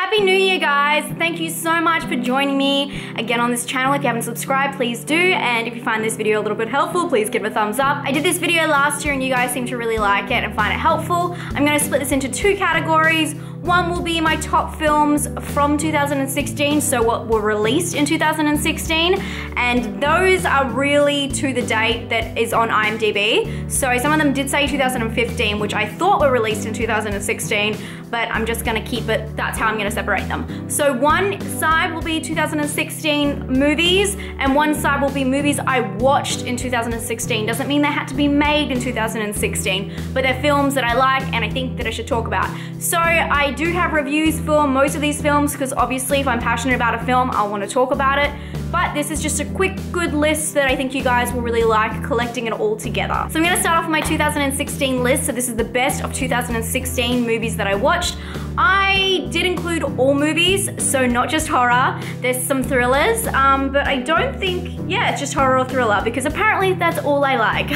Happy New Year, guys. Thank you so much for joining me again on this channel. If you haven't subscribed, please do. And if you find this video a little bit helpful, please give it a thumbs up. I did this video last year and you guys seem to really like it and find it helpful. I'm gonna split this into two categories. One will be my top films from 2016, so what were released in 2016, and those are really to the date that is on IMDb. So some of them did say 2015, which I thought were released in 2016, but I'm just gonna keep it, that's how I'm gonna separate them. So one side will be 2016 movies, and one side will be movies I watched in 2016. Doesn't mean they had to be made in 2016, but they're films that I like and I think that I should talk about. So I do have reviews for most of these films because obviously if I'm passionate about a film, I'll want to talk about it. But this is just a quick, good list that I think you guys will really like, collecting it all together. So I'm gonna start off with my 2016 list. So this is the best of 2016 movies that I watched. I did include all movies, so not just horror. There's some thrillers, but I don't think, yeah, it's just horror or thriller because apparently that's all I like.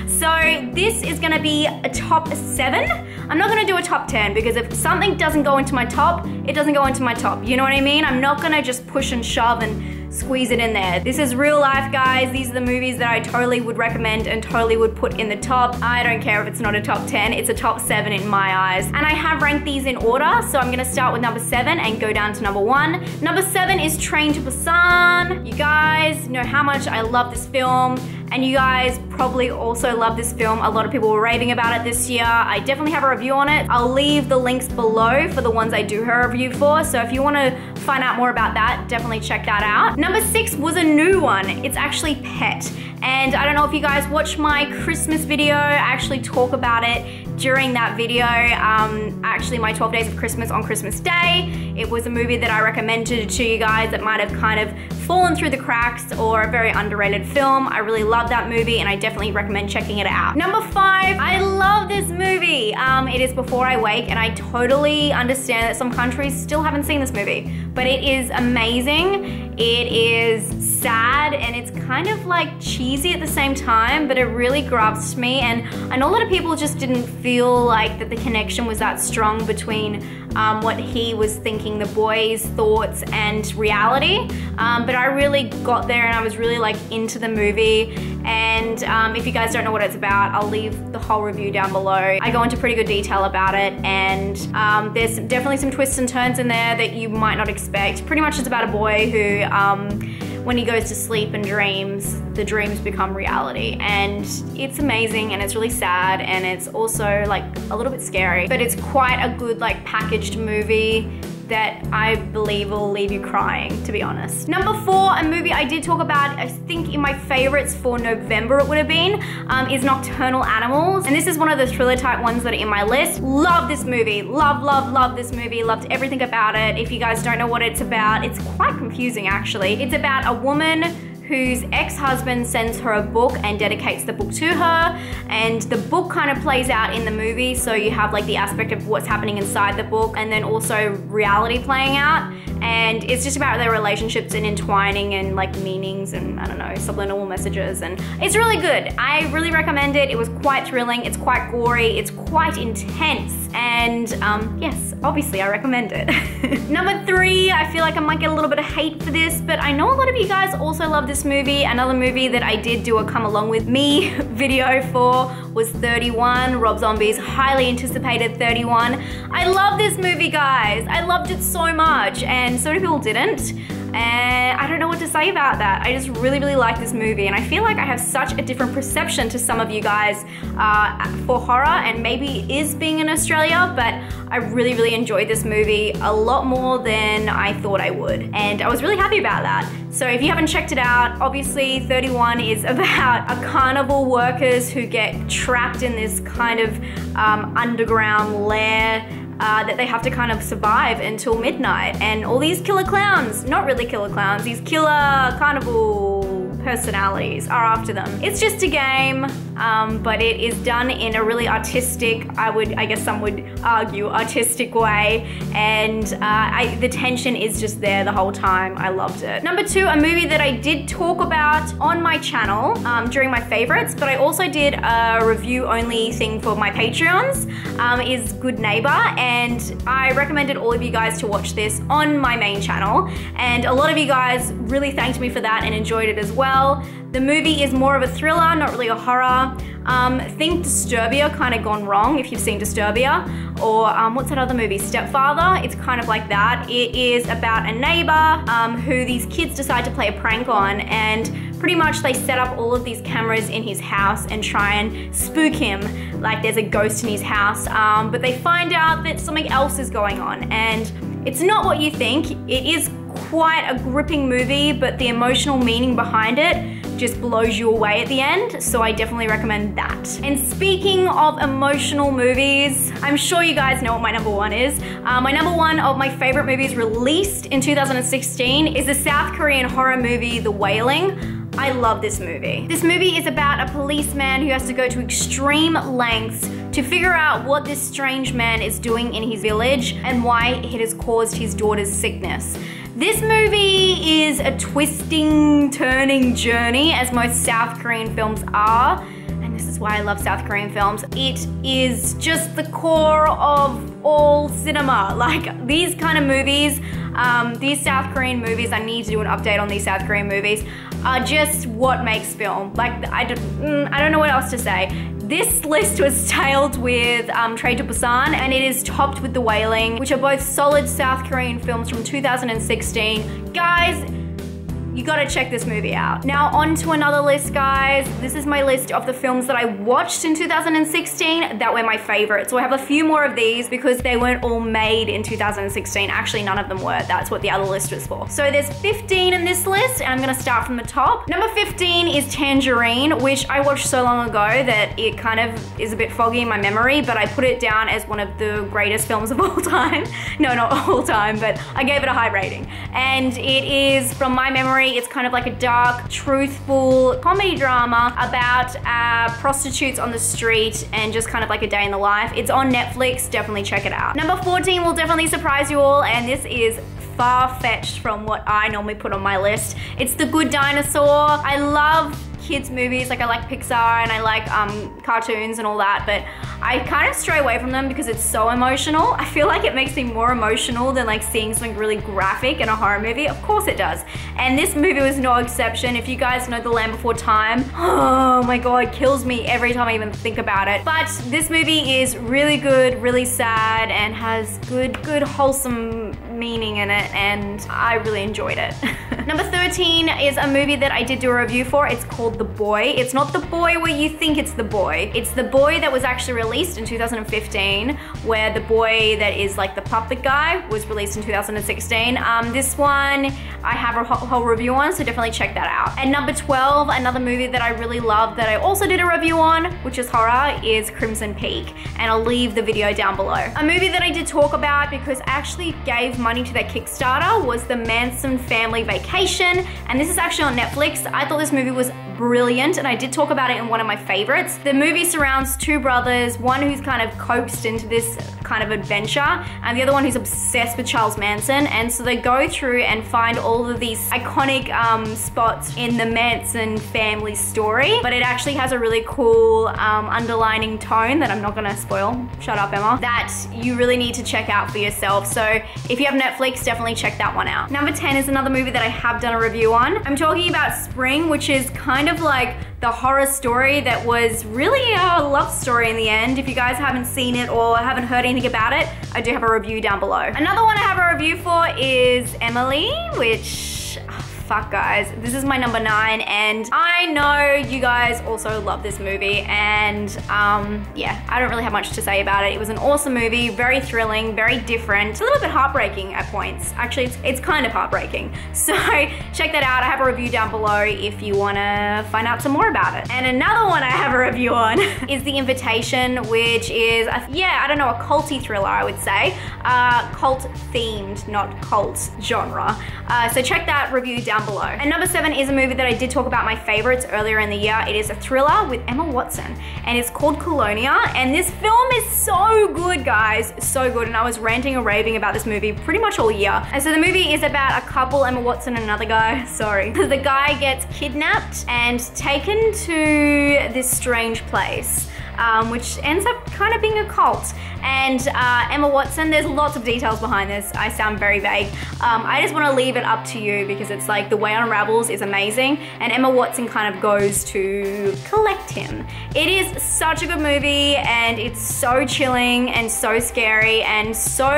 So this is gonna be a top 7. I'm not gonna do a top 10 because if something doesn't go into my top, it doesn't go into my top. You know what I mean? I'm not gonna just push and shove and squeeze it in there. This is real life, guys. These are the movies that I totally would recommend and totally would put in the top. I don't care if it's not a top 10, it's a top 7 in my eyes. And I have ranked these in order, so I'm gonna start with number 7 and go down to number 1. Number 7 is Train to Busan. You guys know how much I love this film, and you guys probably also love this film. A lot of people were raving about it this year. I definitely have a review on it. I'll leave the links below for the ones I do have a review for, so if you wanna find out more about that, definitely check that out. Number 6 was a new one. It's actually Pet. And I don't know if you guys watched my Christmas video. I actually talk about it during that video. Actually my 12 Days of Christmas on Christmas Day. It was a movie that I recommended to you guys that might have kind of fallen through the cracks or a very underrated film. I really love that movie and I definitely recommend checking it out. Number 5, I love this movie. It is Before I Wake, and I totally understand that some countries still haven't seen this movie, but it is amazing. It is sad and it's kind of like cheesy at the same time, but it really grabs me, and I know a lot of people just didn't feel like that the connection was that strong between what he was thinking, the boy's thoughts and reality, but I really got there and I was really like into the movie. And if you guys don't know what it's about, I'll leave the whole review down below. I go into pretty good detail about it, and there's definitely some twists and turns in there that you might not expect. Pretty much it's about a boy who when he goes to sleep and dreams, the dreams become reality, and it's amazing and it's really sad and it's also like a little bit scary, but it's quite a good like packaged movie that I believe will leave you crying, to be honest. Number 4, a movie I did talk about, I think in my favorites for November it would have been, is Nocturnal Animals. And this is one of the thriller type ones that are in my list. Love this movie. Love, love, love this movie. Loved everything about it. If you guys don't know what it's about, it's quite confusing actually. It's about a woman whose ex-husband sends her a book and dedicates the book to her, and the book kind of plays out in the movie, so you have like the aspect of what's happening inside the book and then also reality playing out, and it's just about their relationships and entwining and like meanings and I don't know, subliminal messages, and it's really good. I really recommend it. It was quite thrilling, it's quite gory, it's quite intense, and yes, obviously I recommend it. Number 3, I feel like I might get a little bit of hate for this, but I know a lot of you guys also love this movie. Another movie that I did do a come along with me video for was 31, Rob Zombie's highly anticipated 31. I love this movie, guys. I loved it so much, and so many people didn't. And I don't know what to say about that. I just really, really like this movie, and I feel like I have such a different perception to some of you guys for horror, and maybe it is being in Australia, but I really, really enjoyed this movie a lot more than I thought I would, and I was really happy about that. So if you haven't checked it out, obviously 31 is about a carnival workers who get trapped in this kind of underground lair that they have to kind of survive until midnight, and all these killer clowns, not really killer clowns, these killer carnival personalities are after them. It's just a game, but it is done in a really artistic, I guess some would argue, artistic way, and the tension is just there the whole time. I loved it. Number 2, a movie that I did talk about on my channel during my favorites, but I also did a review only thing for my Patreons, is Good Neighbor, and I recommended all of you guys to watch this on my main channel, and a lot of you guys really thanked me for that and enjoyed it as well. The movie is more of a thriller, not really a horror. Think Disturbia kind of gone wrong, if you've seen Disturbia, or what's that other movie, Stepfather? It's kind of like that. It is about a neighbor who these kids decide to play a prank on, and pretty much they set up all of these cameras in his house and try and spook him like there's a ghost in his house, but they find out that something else is going on, and it's not what you think. It is quite a gripping movie, but the emotional meaning behind it just blows you away at the end, so I definitely recommend that. And speaking of emotional movies, I'm sure you guys know what my number 1 is. My number 1 of my favorite movies released in 2016 is the South Korean horror movie, The Wailing. I love this movie. This movie is about a policeman who has to go to extreme lengths to figure out what this strange man is doing in his village and why it has caused his daughter's sickness. This movie is a twisting, turning journey, as most South Korean films are, and this is why I love South Korean films. It is just the core of all cinema. Like, these kind of movies, these South Korean movies, I need to do an update on these South Korean movies, are just what makes film. Like, I don't know what else to say. This list was tailed with Train to Busan, and it is topped with The Wailing, which are both solid South Korean films from 2016. Guys, you gotta check this movie out. Now on to another list, guys. This is my list of the films that I watched in 2016 that were my favorites. So I have a few more of these because they weren't all made in 2016. Actually, none of them were. That's what the other list was for. So there's 15 in this list, and I'm gonna start from the top. Number 15 is Tangerine, which I watched so long ago that it kind of is a bit foggy in my memory, but I put it down as one of the greatest films of all time. No, not all time, but I gave it a high rating. And it is, from my memory, it's kind of like a dark, truthful comedy drama about prostitutes on the street and just kind of like a day in the life. It's on Netflix, definitely check it out. Number 14 will definitely surprise you all, and this is far-fetched from what I normally put on my list. It's The Good Dinosaur. I love kids movies, like I like Pixar and I like cartoons and all that, but I kind of stray away from them because it's so emotional. I feel like it makes me more emotional than like seeing something really graphic in a horror movie. Of course it does. And this movie was no exception. If you guys know The Land Before Time, oh my God, it kills me every time I even think about it. But this movie is really good, really sad, and has good wholesome meaning in it, and I really enjoyed it. Number 13 is a movie that I did do a review for. It's called The Boy. It's not The Boy where you think it's The Boy. It's The Boy that was actually released in 2015, where the boy that is like the puppet guy was released in 2016. This one I have a whole review on, so definitely check that out. And number 12, another movie that I really love that I also did a review on, which is horror, is Crimson Peak, and I'll leave the video down below. A movie that I did talk about because I actually gave money to their Kickstarter was The Manson Family Vacation, and this is actually on Netflix. I thought this movie was brilliant, and I did talk about it in one of my favorites. The movie surrounds two brothers, one who's kind of coaxed into this kind of adventure, and the other one who's obsessed with Charles Manson, and so they go through and find all of these iconic spots in the Manson family story, but it actually has a really cool underlining tone that I'm not gonna spoil, shut up Emma, that you really need to check out for yourself. So if you have Netflix, definitely check that one out. Number 10 is another movie that I have done a review on. I'm talking about Spring, which is kind of like the horror story that was really a love story in the end. If you guys haven't seen it or haven't heard anything about it, I do have a review down below. Another one I have a review for is Emily, which, fuck guys, this is my number 9, and I know you guys also love this movie, and yeah, I don't really have much to say about it. It was an awesome movie, very thrilling, very different. It's a little bit heartbreaking at points. Actually, it's kind of heartbreaking. So check that out. I have a review down below if you wanna find out some more about it. And another one I have a review on is The Invitation, which is, yeah, I don't know, a culty thriller, I would say. Cult themed, not cult genre. So check that review down down below. And number 7 is a movie that I did talk about my favorites earlier in the year. It is a thriller with Emma Watson, and it's called Colonia, and this film is so good, guys, so good, and I was ranting and raving about this movie pretty much all year. And so the movie is about a couple, Emma Watson and another guy, sorry. The guy gets kidnapped and taken to this strange place, which ends up kind of being a cult. And Emma Watson, there's lots of details behind this. I sound very vague. I just want to leave it up to you because it's like the way it unravels is amazing, and Emma Watson kind of goes to collect him. It is such a good movie, and it's so chilling and so scary and so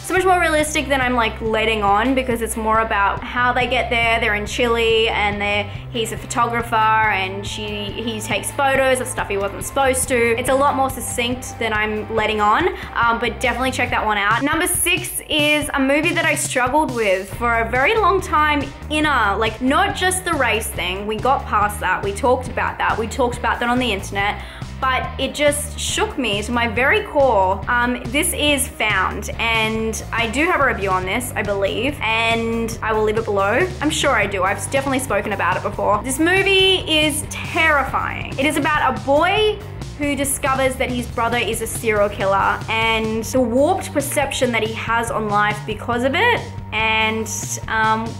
much more realistic than I'm like letting on, because it's more about how they get there. They're in Chile, and he's a photographer, and he takes photos of stuff he wasn't supposed to. It's a lot more succinct than I'm letting on, but definitely check that one out. Number 6 is a movie that I struggled with for a very long time. Like, not just the race thing, we got past that, we talked about that, on the internet, but it just shook me to my very core. This is Found, and I do have a review on this, I believe, and I will leave it below. I'm sure I do, I've definitely spoken about it before. This movie is terrifying. It is about a boy who discovers that his brother is a serial killer, and the warped perception that he has on life because of it, and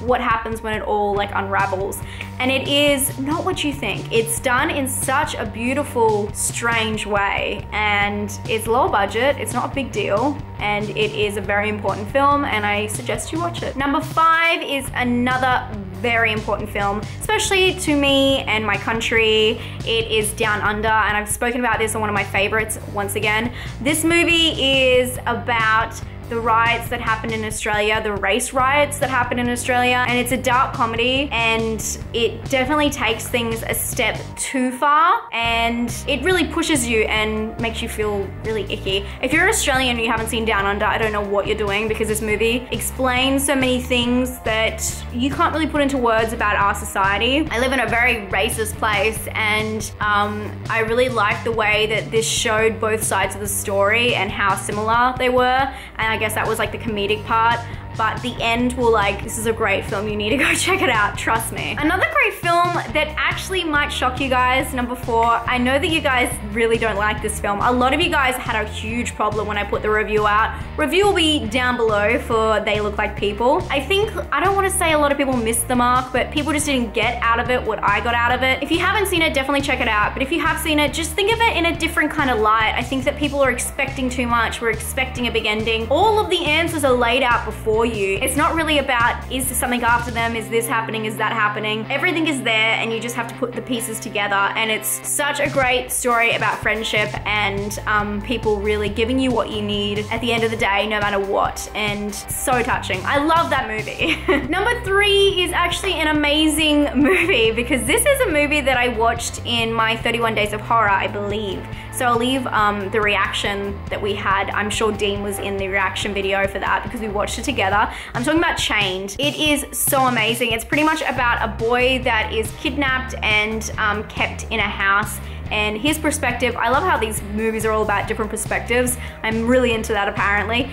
what happens when it all like unravels. And it is not what you think. It's done in such a beautiful, strange way, and it's low budget, it's not a big deal, and it is a very important film, and I suggest you watch it. Number 5 is another very important film, especially to me and my country. It is Down Under, and I've spoken about this on one of my favorites once again. This movie is about the riots that happened in Australia, the race riots that happened in Australia, and it's a dark comedy, and it definitely takes things a step too far, and it really pushes you and makes you feel really icky. If you're Australian and you haven't seen Down Under, I don't know what you're doing, because this movie explains so many things that you can't really put into words about our society. I live in a very racist place, and I really liked the way that this showed both sides of the story and how similar they were, and I guess that was like the comedic part. But the end will like, this is a great film, you need to go check it out, trust me. Another great film that actually might shock you guys, number 4. I know that you guys really don't like this film. A lot of you guys had a huge problem when I put the review out. Review will be down below for They Look Like People. I don't want to say a lot of people missed the mark, but people just didn't get out of it what I got out of it. If you haven't seen it, definitely check it out. But if you have seen it, just think of it in a different kind of light. I think that people are expecting too much. We're expecting a big ending. All of the answers are laid out before you. It's not really about, is there something after them? Is this happening? Is that happening? Everything is there, and you just have to put the pieces together. And it's such a great story about friendship and people really giving you what you need at the end of the day, no matter what. And so touching. I love that movie. Number 3 is actually an amazing movie, because this is a movie that I watched in my 31 Days of Horror, I believe. So I'll leave the reaction that we had. I'm sure Dean was in the reaction video for that because we watched it together. I'm talking about Chained. It is so amazing. It's pretty much about a boy that is kidnapped and kept in a house, and his perspective, I love how these movies are all about different perspectives. I'm really into that apparently.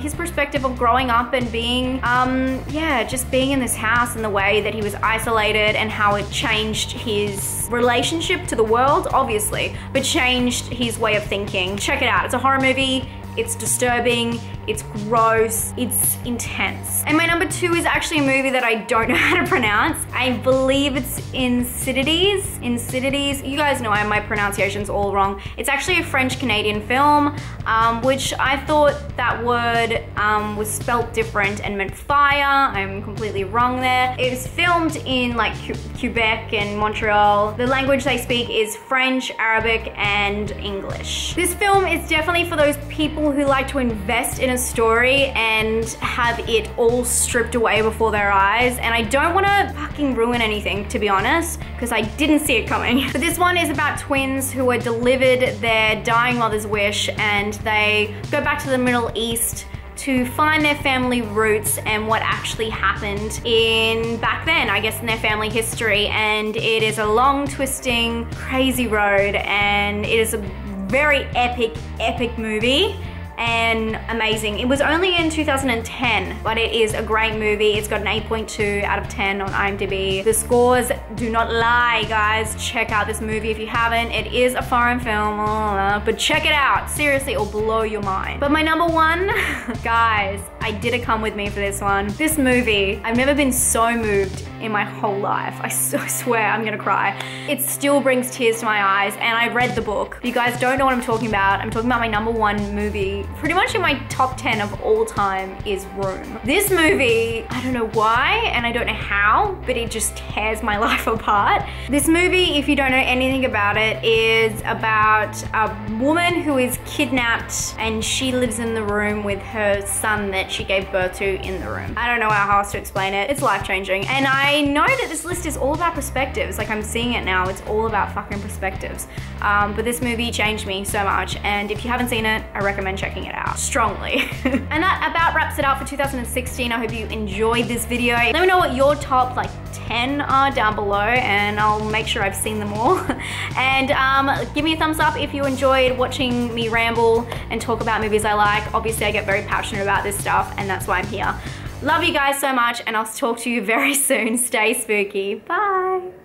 His perspective of growing up and being, just being in this house and the way that he was isolated, and how it changed his relationship to the world, obviously, but changed his way of thinking. Check it out, it's a horror movie. It's disturbing, it's gross, it's intense. And my number 2 is actually a movie that I don't know how to pronounce. I believe it's Insidious. You guys know my pronunciation's all wrong. It's actually a French-Canadian film, which I thought that word was spelt different and meant fire. I'm completely wrong there. It was filmed in like Quebec and Montreal. The language they speak is French, Arabic, and English. This film is definitely for those people who like to invest in a story and have it all stripped away before their eyes. And I don't want to fucking ruin anything, to be honest, because I didn't see it coming. But this one is about twins who were delivered their dying mother's wish, and they go back to the Middle East to find their family roots and what actually happened in back then, I guess, in their family history. And it is a long, twisting, crazy road, and it is a very epic movie. and amazing. It was only in 2010, but it is a great movie. It's got an 8.2 out of 10 on IMDb. The scores do not lie, guys. Check out this movie if you haven't. It is a foreign film, but check it out. Seriously, it'll blow your mind. But my number one, guys, I did a come with me for this one. This movie, I've never been so moved in my whole life. I swear I'm gonna cry. It still brings tears to my eyes, and I read the book. If you guys don't know what I'm talking about, I'm talking about my number one movie, pretty much in my top 10 of all time, is Room. This movie, I don't know why, and I don't know how, but it just tears my life apart. This movie, if you don't know anything about it, is about a woman who is kidnapped, and she lives in the room with her son that she gave birth to in the room. I don't know how else to explain it. It's life-changing. And I know that this list is all about perspectives. Like, I'm seeing it now. It's all about fucking perspectives. But this movie changed me so much. And if you haven't seen it, I recommend checking it out strongly. And that about wraps it up for 2016. I hope you enjoyed this video. Let me know what your top like 10 are down below, and I'll make sure I've seen them all. And give me a thumbs up if you enjoyed watching me ramble and talk about movies I like. Obviously, I get very passionate about this stuff, and that's why I'm here. Love you guys so much, and I'll talk to you very soon. Stay spooky. Bye.